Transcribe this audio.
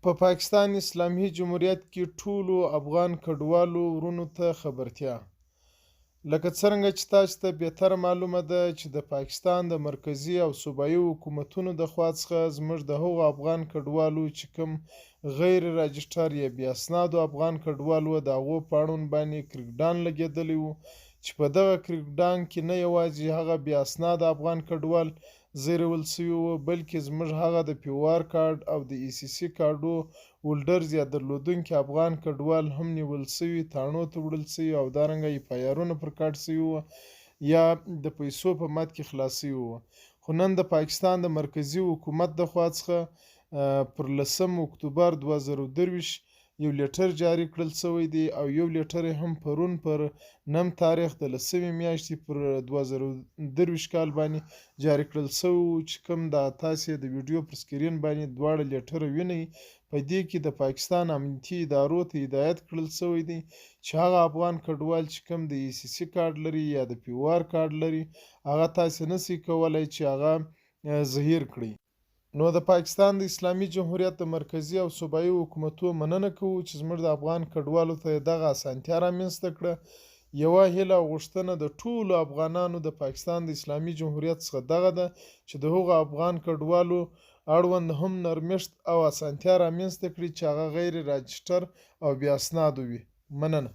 په پاکستان اسلامي جمهوریت کې ټولو افغان کډوالو ورونو ته خبرتیا. لکه څرنګه چې تاسو ته بهتره معلومه ده چې د پاکستان د مرکزي او صوبایي حکومتونو د خوا څخه زموږ د هغو افغان کډوالو چې کوم غیر راجسټر یا بې اسنادو افغان کډوال وو، د هغو په اړوند باندې کریکډان لګېدلی وو چې په دغه کریکډان کې نه یوازې هغه بې اسناده افغان کډوال زیرول سوي وو، بلکې زموږ هغه د پیوار کارډ او د ای سی سی کارډو هولډرز یا درلودونکي افغان کډوال هم نیول سوي، تاڼو ته وړل سوي او دارنګه اف آی آرونه پر کاټ سوي وو یا د پیسو په مد کې خلاص سوي وو. خو نن د پاکستان د مرکزي حکومت د خوا څخه پر 10 اکتوبر 2023 یو لیټر جاري کړل سوی دی او یو لیټر هم پرون پر 9 تاریخ د 10 میاشتې پر 2023 کال باندې جاري کړل سوی چې کوم د تاسې د ویډیو پر سکرین باندې دواړه لیټر وینئ. په دې کې د پاکستان امنیتي ادارو ته هدایت کړل سوی دی چې هغه افغان کډوال چې کوم د ای سی سی کارډ لري یا د پیوار کارډ لري، هغه تاسې نشئ کولی چې هغه ظهیر کړئ. نو د پاکستان د اسلامي جمهوریت د مرکزي او صوبایي حکومتونو مننه کوو چې زموږ د افغان کډوالو ته دغه اسانتیا رامنځته کړه. یوه هیله او غوښتنه د ټولو افغانانو د پاکستان د اسلامي جمهوریت څخه دغه ده چې د هغو افغان کډوالو اړوند هم نرمښت او اسانتیا رامنځته کړي چې هغه غیر راجسټر او بې اسنادو وي. مننه.